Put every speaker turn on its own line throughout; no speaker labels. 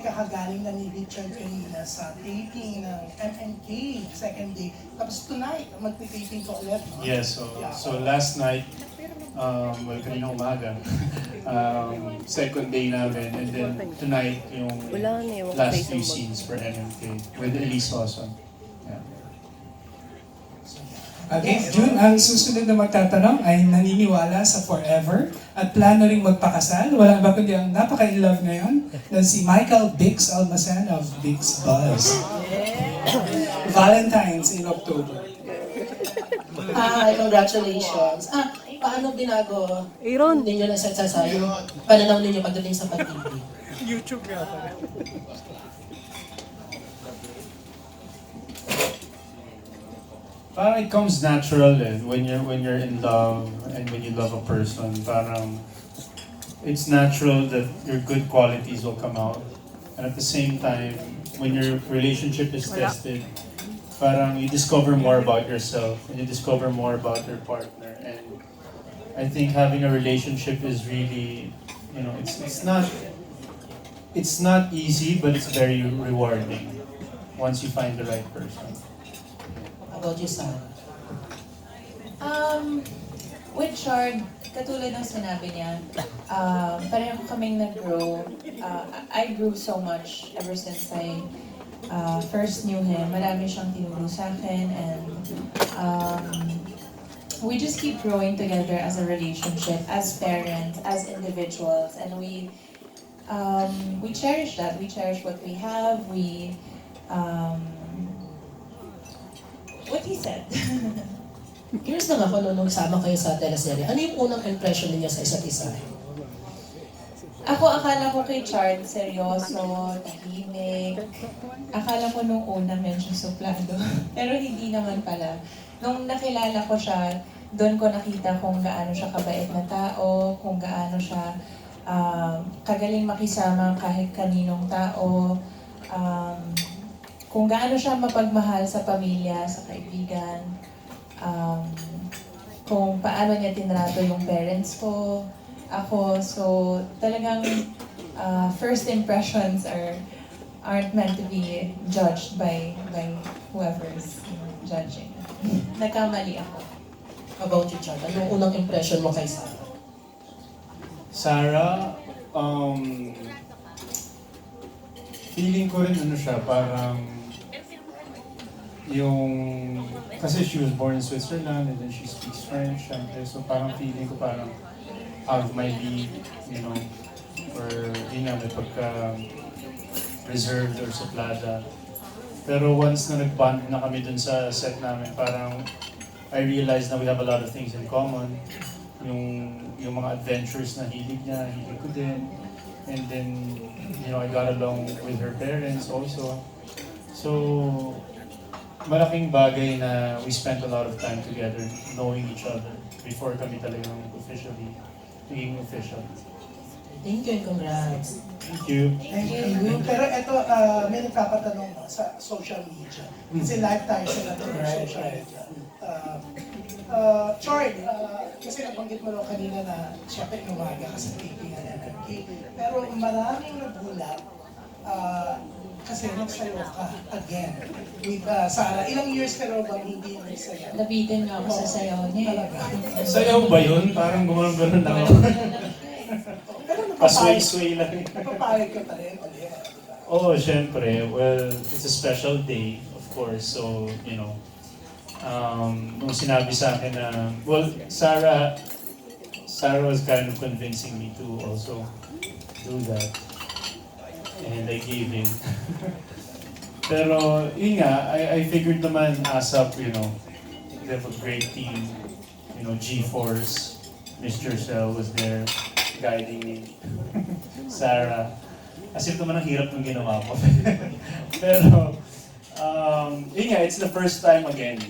Kakagaling na ni Richard kanina sa taping ng MNK, second day. Tapos tonight, magti-taping ko ulit. No?
Yes, so last night, well, kanina umaga, second day namin, and then tonight, yung last few scenes for MNK with Elise Lawson. Yeah.
Okay, June, ang susunod na magtatanong ay naniniwala sa forever at plano ring magpakasal. Walang iba kundi ang napaka-in-love ngayon na si Michael Bix Almasan of Bix Buzz. Valentine's in October.
Congratulations. Paano binago ninyo na sa sasayo? Pananaw ninyo pagdating sa pag-ibig?
YouTube yata.
Parang it comes natural when you're in love and when you love a person. Parang it's natural that your good qualities will come out. And at the same time, when your relationship is tested, parang you discover more about yourself and you discover more about your partner. And I think having a relationship is really, it's not easy, but it's very rewarding once you find the right person.
About you, Sarah?
With Shard, katulad ng sinabi niya, pareho kaming nag-grow. I grew so much ever since I first knew him. Marami siyang tinuro sa akin, and we just keep growing together as a relationship, as parents, as individuals, and we cherish that. We cherish what we have. What he said.
Curious lang ako nung sama kayo sa teleserye. Ano yung unang impression ninyo sa isa't isa?
Ako, akala ko kay Chard, seryoso, tahimik. Akala ko nung una medyo suplado. Pero hindi naman pala. Nung nakilala ko siya, doon ko nakita kung gaano siya kabait na tao, kung gaano siya kagaling makisama kahit kaninong tao, kung gaano siya mapagmahal sa pamilya, sa kaibigan, kung paano niya tinrato yung parents ko, ako. So talagang first impressions aren't meant to be judged by whoever's judging. Nagkamali ako.
About you, Chad? Anong unang impression mo kay Sarah?
Sarah, feeling ko rin siya, parang kasi she was born in Switzerland and then she speaks French, syempre, so parang feeling ko parang out of my league, or may pagka reserved or suplada. Pero once na nag-bond na kami dun sa set namin, parang I realized na we have a lot of things in common. Yung mga adventures na hilig niya, hilig ko din. And then, I got along with her parents also. So, malaking bagay na we spent a lot of time together knowing each other before kami talagang being official.
Thank you and congrats.
Thank you.
Thank you. Pero ito, may nagpapatanong sa social media. Kasi live tayo sa social media. Chard, kasi nabanggit mo lang kanina na siyempre umaga kasi taping ng MMK. Pero maraming nagulat kasi nagsayaw ka again with Sarah. Ilang years ka raw bang hindi nagsayaw?
Nabitin nga ako sa sayaw niya.
Talaga.
Sayaw ba yun? Parang gumagano'n lang ako.
Pero
Pasway-sway lang.
napapayag ka pa rin ulit.
Oh, syempre. Well, it's a special day, of course. So, nung sinabi sa akin na, well, Sarah was kind of convincing me to also do that. And I gave in. Pero, yun nga, I figured naman ASAP, they have a great team. G-Force, Mr. Cell was there guiding me. Sarah. As if naman ang hirap ng ginawa ko. Pero, yun nga, it's the first time again.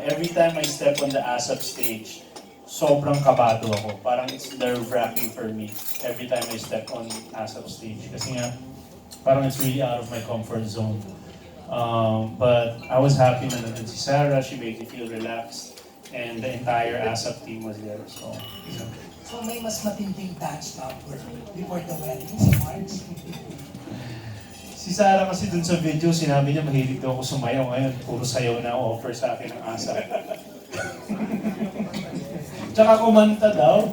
Every time I step on the ASAP stage, sobrang kabado ako. Parang it's nerve-wracking for me every time I step on ASAP stage. Kasi nga, parang it's really out of my comfort zone. But I was happy na nandun si Sarah. She made me feel relaxed. And the entire ASAP team was there.
So may mas matinding dance number before the wedding sa March.
Si Sarah kasi dun sa video, sinabi niya mahilig daw ako sumayaw. Ngayon, puro sayaw na offer sa akin ng asa. Tsaka kumanta daw.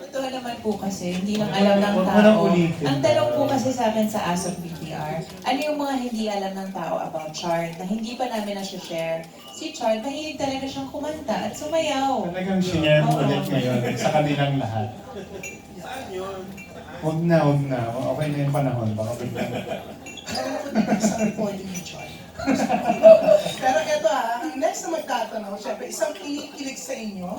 Totoo naman po kasi, hindi lang alam ng
Huwag mo nang
tao.
ulitin.
Ang tanong po kasi sa akin sa ASOC BTR, ano yung mga hindi alam ng tao about Chard na hindi pa namin na-share? Si Chard, mahilig talaga siyang kumanta at sumayaw.
Talagang sinare mo
Oo.
ulit ngayon sa kanilang lahat. Huwag na. Okay na yung panahon. Baka biglang...
Alam ko din isang recording ni Choi. Pero eto ang next na magtatanong, syempre, isang kinikilig sa inyo.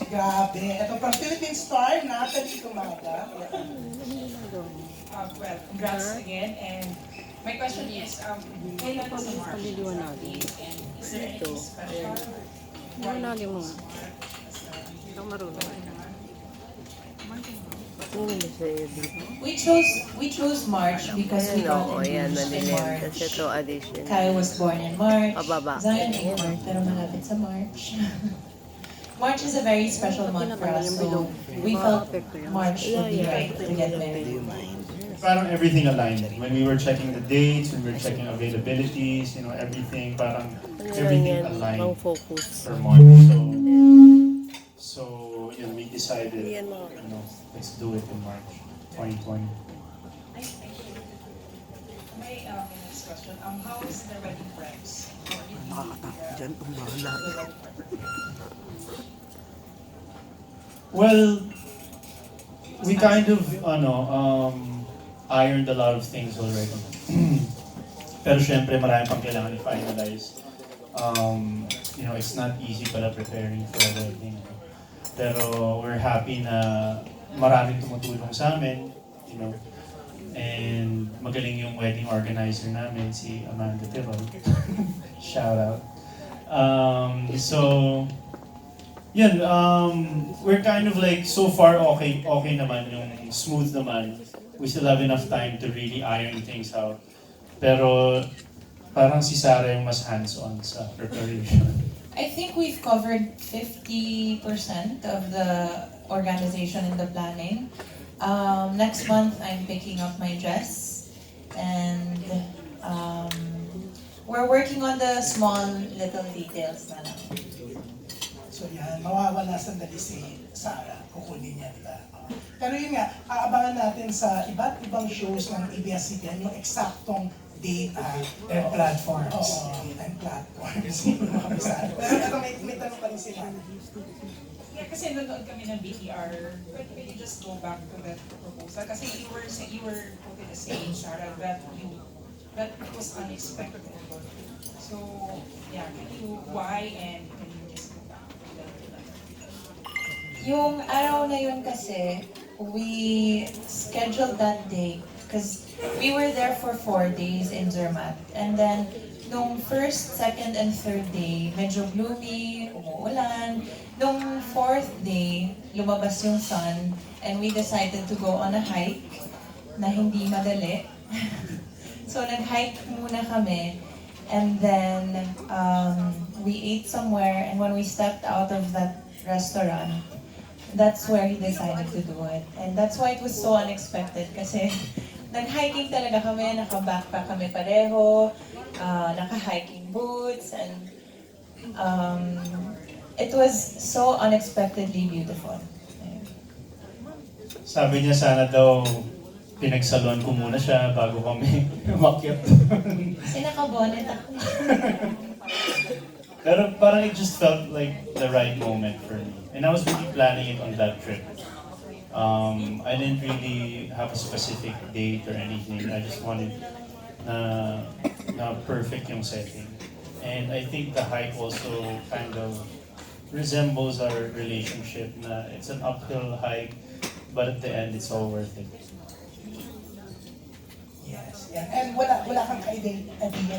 Grabe. Ito from Philippine Star, Natalie Tumaga.
Well, congrats again. And my question is, kailan sa March? And is there anything special?
Liwanagin mo. Ito marunong.
We chose March because we got
Oo, yan,
engaged in
madilim.
March.
Kasi ito addition.
Kyle was born in March.
Pababa.
Zion April, pero malapit sa March. March is a very special month for us, so we felt March would be right to get married.
Parang everything aligned. When we were checking the dates, when we were checking availabilities, everything, parang everything aligned
Pang focus.
for March. So we decided, let's do it in March 2020.
My next question, how is the wedding price?
Well, we kind of, ironed a lot of things already. Pero syempre, marami pang kailangan i-finalize. It's not easy pala preparing for a wedding. Pero we're happy na maraming tumutulong sa amin, and magaling yung wedding organizer namin, si Gutierrez. Shout out. We're kind of like, so far okay naman, yung smooth naman. We still have enough time to really iron things out. Pero parang si Sarah yung mas hands-on sa preparation.
I think we've covered 50% of the organization and the planning. Next month, I'm picking up my dress, and we're working on the small little details na lang.
So yan, mawawala sandali si Sarah, kukunin niya, diba? Pero yun nga, aabangan natin sa iba't ibang shows ng ABS-CBN yung eksaktong date
And platforms.
Oo, and platforms. Mga kabisado. Pero ito, may tanong pa rin sila.
Yeah, kasi nanonood kami ng BTR. But can you just go back to that proposal? Kasi you were quoted as saying, Sarah, that it was unexpected. So, yeah, why, and can you just go back to that?
Yung araw na yun kasi, we scheduled that day because we were there for 4 days in Zermatt. And then, nung first, second, and third day, medyo gloomy, umuulan. Nung fourth day, lumabas yung sun, and we decided to go on a hike na hindi madali. So, nag-hike muna kami. And then, we ate somewhere, and when we stepped out of that restaurant, that's where he decided to do it. And that's why it was so unexpected kasi nag-hiking talaga kami, naka-backpack kami pareho, naka-hiking boots, and it was so unexpectedly beautiful.
Sabi niya sana daw pinagsaluan ko muna siya bago kami umakyat.
Kasi naka-bonnet ako.
Pero parang it just felt like the right moment for me. And I was really planning it on that trip. I didn't really have a specific date or anything. I just wanted na perfect yung setting. And I think the hike also kind of resembles our relationship na it's an uphill hike, but at the end, it's all worth it.
Yes, yan. And wala kang ka-idea, diba?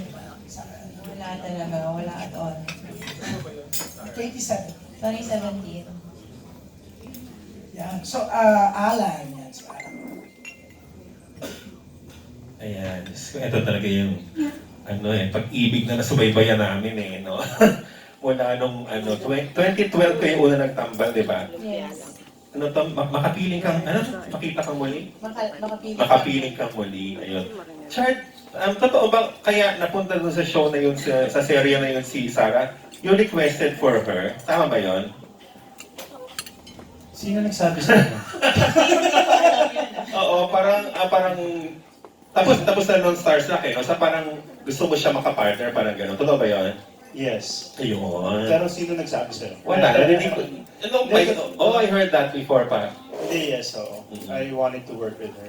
Wala talaga, wala at all.
27.
2017.
Yan. So, Alan, yan si Alan.
Ayan, so ito talaga yung pag-ibig na nasubaybayan namin no? Mula nung 2012 kayo una nagtambal, di ba?
Yes.
Makapiling kang, makita kang muli?
Makapiling.
Makapiling kang muli, ayun. Chard, totoo ba kaya napunta dun sa show na yun, sa serye na yun si Sarah? You requested for her? Tama ba yun?
Sino nagsabi sa inyo?
Oo, parang tapos na non-stars na kayo, sa parang gusto mo siya makapartner, parang gano'n. Totoo ba yun?
Yes.
Ayun.
Pero sino nagsabi sa'yo?
Wala, narinig ko. I heard that before pa.
Hindi, yes, oo. I wanted to work with her.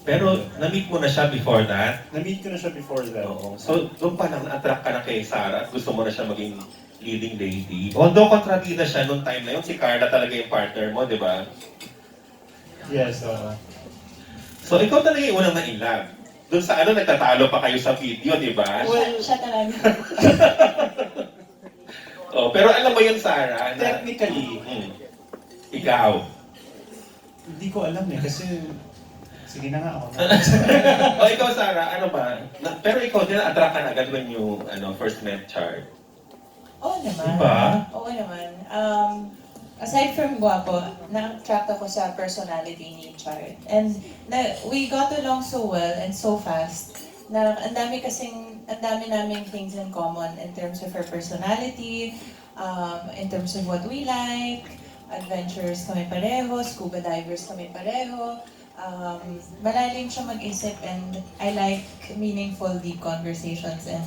Pero na-meet mo na siya before that?
Na-meet ko na siya before that.
Oo. So, doon pa lang na-attract ka na kay Sarah at gusto mo na siya maging leading lady. Although kontrabida siya noong time na yun, si Carla talaga yung partner mo, di ba?
Yes, oo.
So, ikaw talaga yung unang na-inlove. Doon sa nagtatalo pa kayo sa video, di ba?
Siya talaga.
Oh, pero alam mo yun, Sarah, na...
Technically,
Ikaw.
hindi ko alam eh, kasi... Sige na nga ako.
O ikaw, Sarah, ano ba? Pero ikaw din na-attract ka na agad when you first met Chard.
Oo naman.
Diba?
Oo naman. Aside from guwapo, na-attract ako sa personality ni Chard. And we got along so well and so fast na ang dami naming things in common in terms of her personality, in terms of what we like, adventures kami pareho, scuba divers kami pareho. Malalim siya mag-isip and I like meaningful, deep conversations and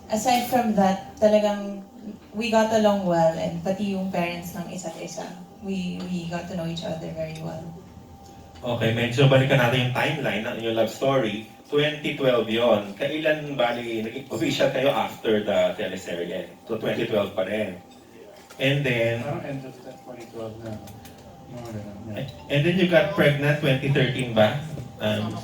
aside from that, talagang we got along well and pati yung parents ng isa't isa. We got to know each other very well.
Okay, medyo balikan natin yung timeline ng yung love story. 2012 yon. Kailan bali naging official kayo after the teleserye? So 2012 pa rin. And then,
Parang end of 2012 na. Mga ganun, yeah.
and then you got pregnant 2013 ba?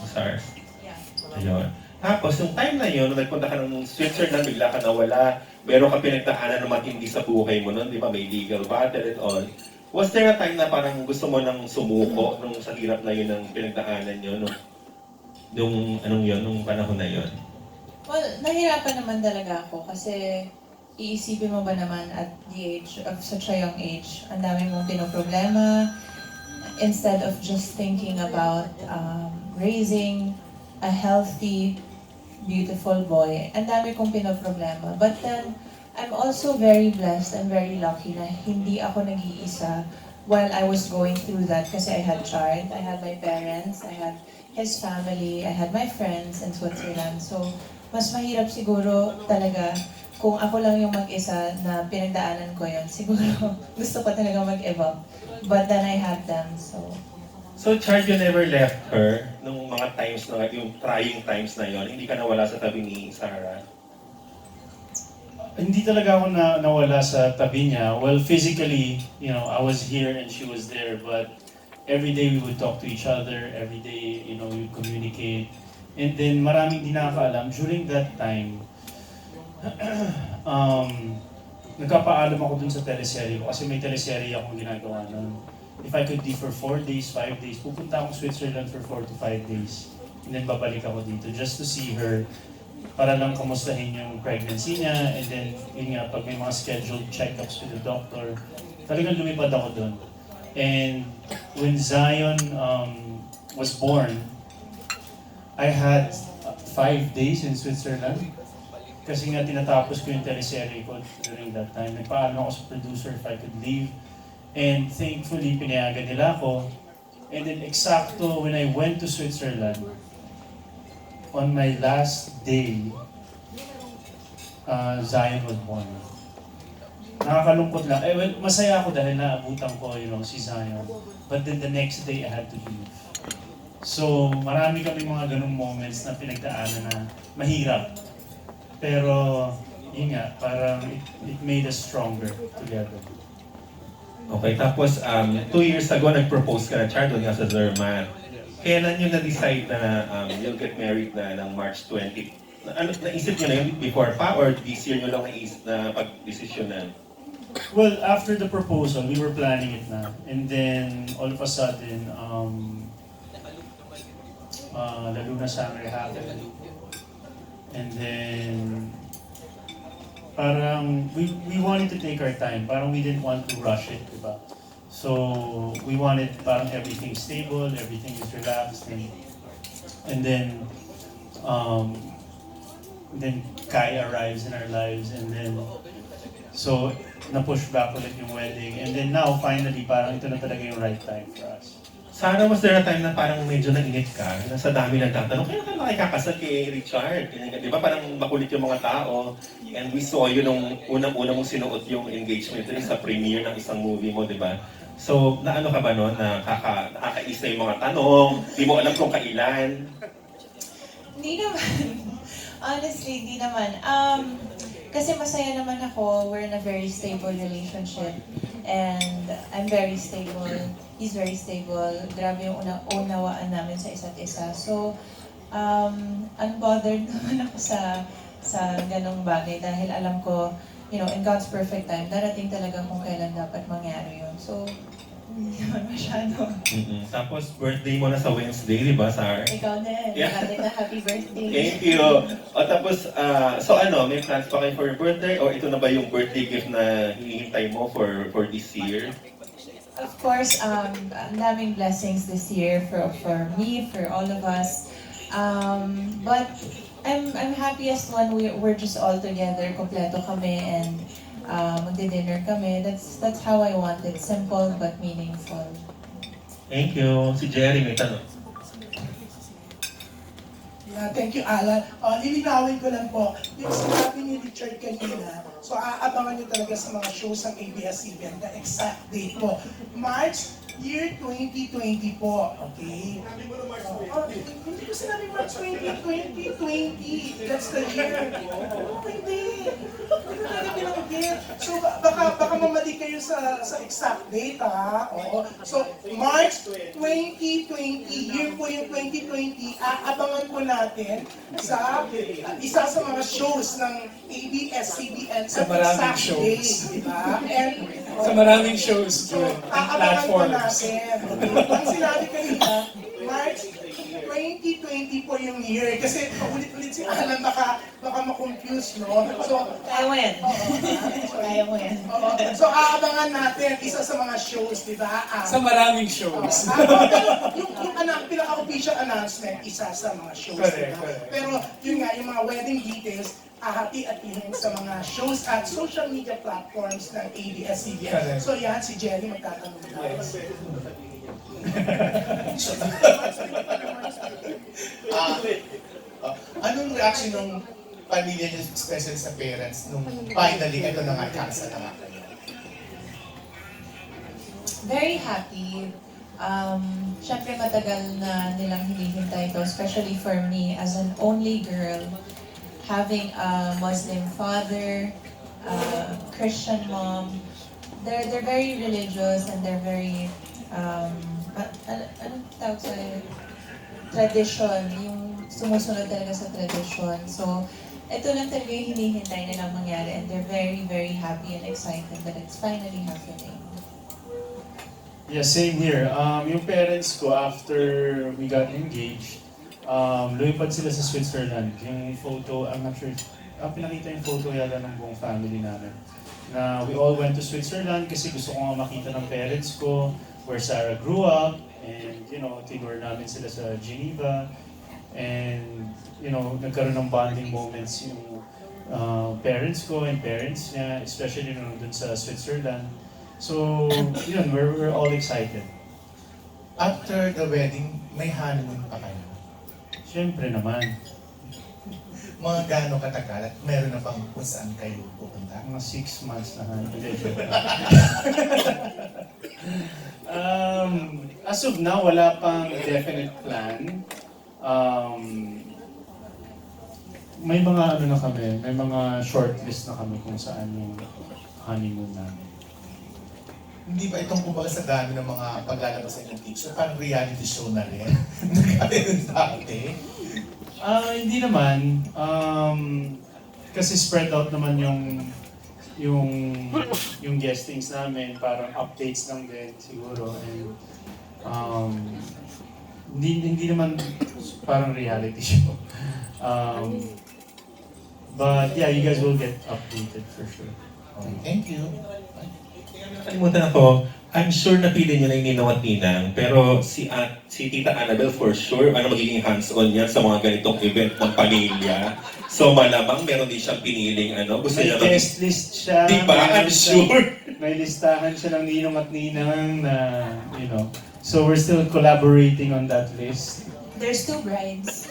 SARS.
Yeah.
Ayun. Tapos, yung time na yun, nung nagpunta ka ng Switzerland, bigla ka nawala, meron ka pinagdaanan na matindi sa buhay mo nun, di ba? May legal battle and all. Was there a time na parang gusto mo nang sumuko nung sa hirap na yun ng pinagdaanan nyo, nung panahon na yun?
Well, nahirapan naman talaga ako kasi iisipin mo ba naman at the age of such a young age, ang dami mong pinoproblema instead of just thinking about raising a healthy, beautiful boy. Ang dami kong pinoproblema. But then, I'm also very blessed and very lucky na hindi ako nag-iisa while I was going through that kasi I had Chard, I had my parents, I had his family, I had my friends in Switzerland. So, mas mahirap siguro talaga kung ako lang yung mag-isa na pinagdaanan ko yun. Siguro gusto ko talaga mag-evolve. But then I had them, so...
So, Chard, you never left her nung mga times na, yung trying times na yon. Hindi ka nawala sa tabi ni Sarah?
Hindi talaga ako nawala sa tabi niya. Well, physically, I was here and she was there, but every day we would talk to each other, every day, we would communicate. And then maraming di nakakaalam, during that time, nagkapaalam ako dun sa teleserye ko kasi may teleserye akong ginagawa nun. If I could leave for 4 days, 5 days, pupunta akong Switzerland for 4 to 5 days. And then babalik ako dito just to see her para lang kamustahin yung pregnancy niya. And then, yun nga, pag may mga scheduled checkups with the doctor, talagang lumipad ako dun. And when Zion was born, I had 5 days in Switzerland. Kasi nga tinatapos ko yung teleserye ko during that time. Nagpaalam ako sa producer if I could leave. And thankfully, pinayagan nila ako. And then eksakto when I went to Switzerland, on my last day, Zion was born. Nakakalungkot lang. Well, masaya ako dahil naabutan ko si Zion. But then the next day, I had to leave. So, marami kami mga ganung moments na pinagdaanan na mahirap. Pero, yun nga, parang it made us stronger together.
Okay, tapos 2 years ago, nag-propose ka na, Chard, doon nga sa Zermatt. Kailan nyo na-decide na you'll get married na ng March 20? Naisip nyo na yun before pa or this year nyo lang na pag-desisyonan?
Well, after the proposal, we were planning it na. And then, all of a sudden, La Luna Summer happened. And then, parang we wanted to take our time. Parang we didn't want to rush it, diba? So we wanted parang everything stable, everything is relaxed, and And um, then Kai arrives in our lives, and then so na-push back ulit yung wedding. And then now, finally, parang ito na talaga yung right time for us.
Sana was there a time na parang medyo nainit ka, na sa dami nagtatanong, kaya ka makikakasal kay Richard? Di ba parang makulit yung mga tao? And we saw you nung unang-unang mong sinuot yung engagement ring sa premiere ng isang movie mo, di ba? So, naano ka ba noon? Nakakais na yung mga tanong, di mo alam kung kailan?
Hindi naman. Honestly, hindi naman. Kasi masaya naman ako. We're in a very stable relationship. And I'm very stable. He's very stable. Grabe yung unawaan namin sa isa't isa. So, unbothered naman ako sa ganong bagay dahil alam ko, in God's perfect time, darating talaga kung kailan dapat mangyari yun. So, hindi naman masyado.
Tapos birthday mo na sa Wednesday, di ba, Sar?
Ikaw din.
Yeah.
Happy birthday.
Thank you. O tapos, so may plans pa kayo for your birthday? O ito na ba yung birthday gift na hinihintay mo for this year?
Of course, ang daming blessings this year for me, for all of us. But I'm happiest when we're just all together, kompleto kami, and magdi-dinner kami. That's how I want it. Simple but meaningful.
Thank you. Si Jerry may tanong.
Thank you, Alan. Lilinawin ko lang po, yung sinabi ni Richard kanina, so aabangan nyo talaga sa mga shows ng ABS-CBN, the exact date po. March year 2020 po, okay? Hindi ko sinabi March 2020. That's the year. Hindi. Hindi ko talaga binanggit. So baka mamali kayo sa exact date, ha? Oo. So March 2020, year po yung 2020, aabangan po natin sa isa sa mga shows ng ABS-CBN
Sa maraming
exact
shows.
date, diba? And
Sa maraming shows,
so,
good.
aabangan po
Platforms.
natin. Ang sinabi kanina, March 2020 po yung year. Kasi paulit-ulit si Alan, baka ma-confuse, no? So,
Kaya mo yan. Kaya mo yan.
So, aabangan natin isa sa mga shows, di ba?
Sa maraming shows.
Pero yung pinaka-official announcement, isa sa mga shows.
Correct,
diba?
correct.
Pero yun nga, yung mga wedding details, ahati-atiin sa mga shows at social media platforms ng ABS-CBN.
Correct.
So yan, si Jerry magtatanong na.
Yes.
Anong reaction ng pamilya niyo, especially sa parents, nung finally ito na nga, ikakasal na nga kayo?
Very happy. Siyempre matagal na nilang hinihintay ito, especially for me as an only girl, having a Muslim father, a Christian mom. They're very religious and they're very anong tawag sa tradition, yung sumusunod talaga sa tradition. So, ito lang talaga yung hinihintay nilang mangyari and they're very, very happy and excited that it's finally happening.
Yeah, same here. Yung parents ko, after we got engaged, lumipad sila sa Switzerland. Yung photo, I'm not sure, pinakita yung photo yata ng buong family namin. Na we all went to Switzerland kasi gusto ko nga makita ng parents ko where Sarah grew up. And, tinur namin sila sa Geneva. And, nagkaroon ng bonding moments yung parents ko and parents niya, especially dun sa Switzerland. So, yun, we're all excited.
After the wedding, may honeymoon pa kayo?
Siyempre naman,
Mga gaano katagal at meron na bang kung saan kayo pupunta?
mga 6 months na hindi. As of now, wala pang definite plan. May mga na kami, may mga shortlist na kami kung saan yung honeymoon namin.
Hindi ba itong kumbaga sa dami ng mga paglalabas sa inyong picture, parang reality show na rin? Nagkakaroon dati?
Hindi naman. Kasi spread out naman yung guestings namin, parang updates lang din siguro. And hindi naman parang reality show. But yeah, you guys will get updated for sure.
Okay, thank you.
Nakalimutan ako, I'm sure napili niyo na yung Ninong at Ninang, pero si Tita Annabel for sure, magiging hands-on yan sa mga ganitong event ng pamilya. So malamang meron din siyang piniling gusto
May
niya
guest list siya.
Di ba? I'm sure.
May listahan siya ng Ninong at Ninang na, So we're still collaborating on that list.
There's 2 brides.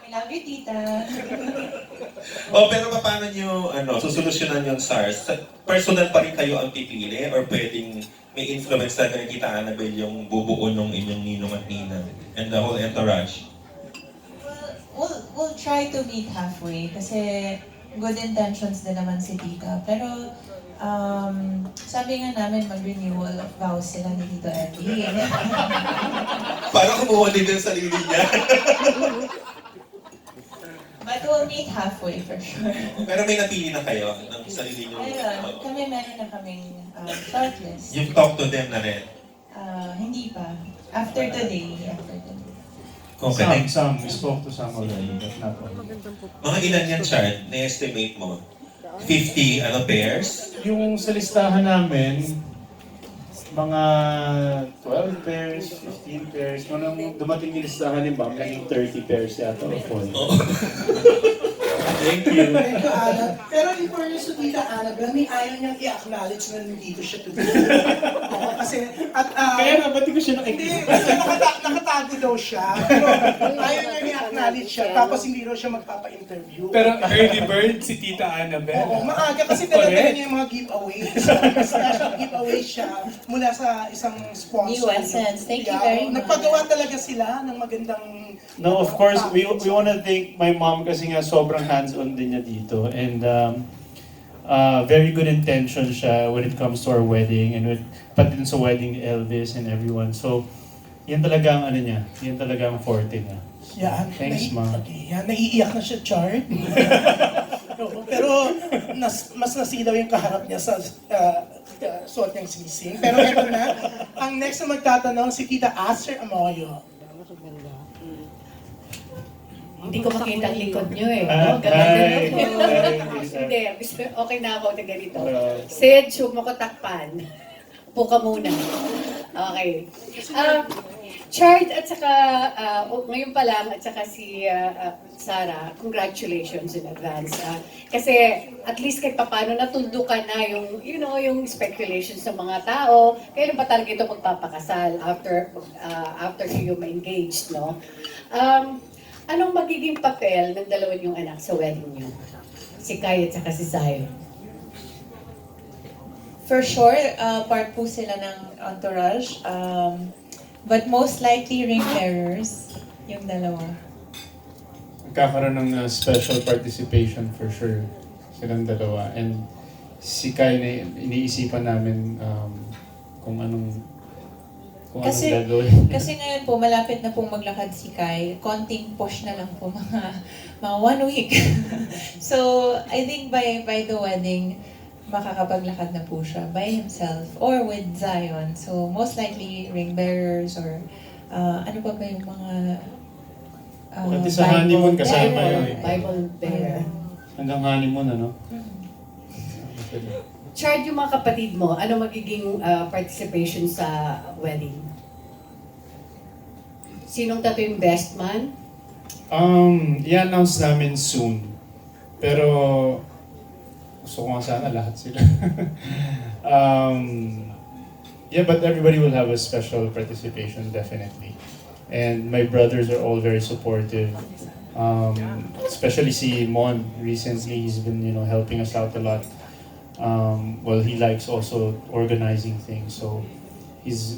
I love you, tita.
Pero paano niyo susolusyonan yung SARS? Personal pa rin kayo ang pipili or pwedeng may influence na ni Tita Annabel yung bubuo ng inyong Ninong at Ninang and the whole entourage?
We'll try to meet halfway kasi good intentions din naman si tita. Pero sabi nga namin mag-renewal of vows sila ni Tito Eddie.
Parang kumuha din yung sarili niya.
But we'll meet halfway for sure.
Pero may napili na kayo ng sarili niyo?
Ayun, kami meron na kaming shortlist.
You've talked to them na rin?
Hindi pa. After today.
Okay.
Some. We spoke to some already, but not all.
Mga ilan yan, Chard? Na-estimate mo? 50 pairs?
Yung sa listahan namin, mga 12 pairs, 15 pairs. Nung dumating yung listahan ni Ma'am, naging 30 pairs yata o 40. Thank you.
Thank you, Ana. Pero in fairness to Tita Annabel, may ayaw niyang i-acknowledge na nandito siya today. Oo, kasi,
Kaya nga, ba't di ko siya
hindi,
nakikita?
kasi nakatago daw siya. Pero ayaw niya i-acknowledge siya, tapos hindi raw siya magpapa-interview.
Pero early bird si Tita Annabel.
Oo, maaga kasi dala-dala niya yung mga giveaways. Mas special giveaway siya mula sa isang sponsor.
New Essence. Thank you very much.
Nagpagawa talaga sila ng magandang...
No, of course, we want to thank my mom kasi nga sobrang hands-on din niya dito. And very good intention siya when it comes to our wedding and pati din sa wedding ni Elvis and everyone. So, yan talaga ang niya. Yan talaga ang forte niya.
Yan.
Thanks, Ma.
Okay, yan. Naiiyak na siya, Chard. Pero mas nasilaw yung kaharap niya sa suot niyang sising. Pero ito na, ang next na magtatanong si Tita Aster Amoyo.
Hindi ko makita ang likod nyo eh.
Ah,
No? Ganda
hi.
na Hindi, okay na ako na ganito. Sid, mo ko takpan. Upo ka muna. Okay. Chard at saka, ngayon pa lang, at saka si Sarah, congratulations in advance. Kasi at least kahit papano natuldukan na yung, yung speculations ng mga tao. Kailan ba talaga ito magpapakasal after you ma-engaged, no? Anong magiging papel ng dalawa niyong anak sa wedding niyo? Si Kai at saka si Zion.
For sure, part po sila ng entourage. But most likely ring bearers, yung dalawa.
Magkakaroon ng special participation for sure silang dalawa. And si Kai na iniisipan namin kung anong gagawin.
Kasi ngayon po, malapit na pong maglakad si Kai. Konting push na lang po, mga 1 week. So, I think by the wedding, makakapaglakad na po siya by himself or with Zion. So, most likely, ring bearers or ano pa ba yung mga
Pati sa honeymoon kasama yun.
Bible bearer.
Hanggang honeymoon, ano?
Chard, yung mga kapatid mo, ano magiging participation sa wedding? Sinong tato yung best man?
I-announce namin soon. Pero gusto ko nga sana lahat sila. Yeah, but everybody will have a special participation, definitely. And my brothers are all very supportive. Especially si Mon, recently he's been helping us out a lot. Well, he likes also organizing things, so he's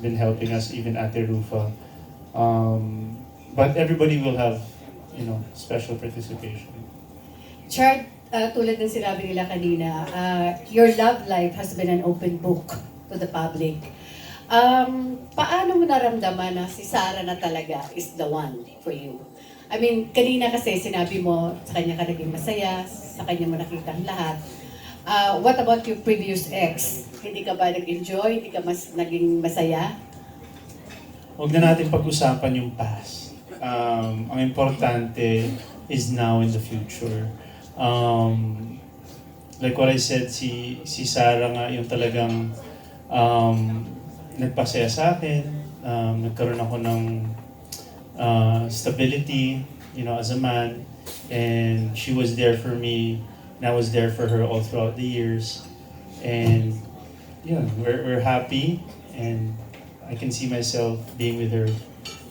been helping us even at the Rufa. But everybody will have special participation.
Chard, tulad ng sinabi nila kanina, your love life has been an open book to the public. Paano mo naramdaman na si Sarah na talaga is the one for you? I mean, kanina kasi sinabi mo, sa kanya ka naging masaya, sa kanya mo nakita ang lahat. What about your previous ex? Hindi ka ba nag-enjoy? Hindi ka naging masaya?
Huwag na natin pag-usapan yung past. Ang importante is now in the future. like what I said, si Sarah nga yung talagang nagpasaya sa akin, nagkaroon ako ng stability, you know, as a man, and she was there for me, and I was there for her all throughout the years, and yeah, we're happy, and I can see myself being with her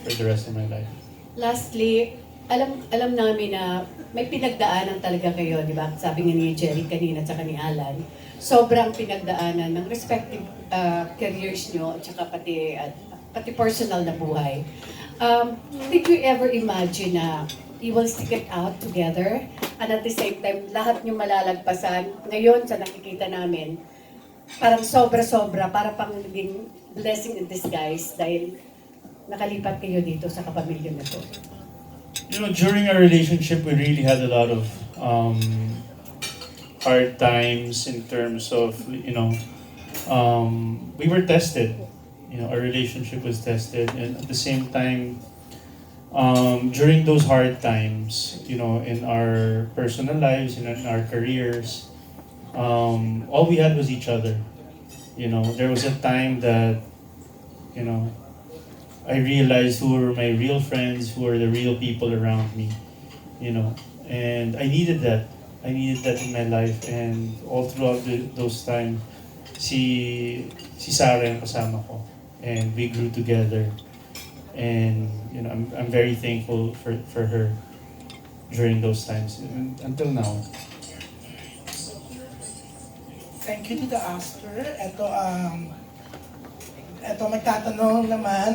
for the rest of my life.
Lastly, alam namin na may pinagdaanan talaga kayo, di ba? Sabi nga ni Jerry kanina at ni Alan, sobrang pinagdaanan ng respective careers nyo at saka pati personal na buhay. Did you ever imagine na you will stick it out together and at the same time lahat nyo malalagpasan? Ngayon sa nakikita namin, parang sobra-sobra, para pang naging blessing in disguise dahil nakalipat kayo dito sa kapamilya na to.
You know, during our relationship, we really had a lot of hard times in terms of, you know, we were tested. You know, our relationship was tested, and at the same time, during those hard times, you know, in our personal lives and in our careers, all we had was each other. You know, there was a time that, you know, I realized who were my real friends, who were the real people around me, you know, and I needed that. I needed that in my life, and all throughout those times, si Sarah yung kasama ko, and we grew together, and you know, I'm very thankful for her during those times, and until now.
Thank you to the Oscar. Ito magtatanong naman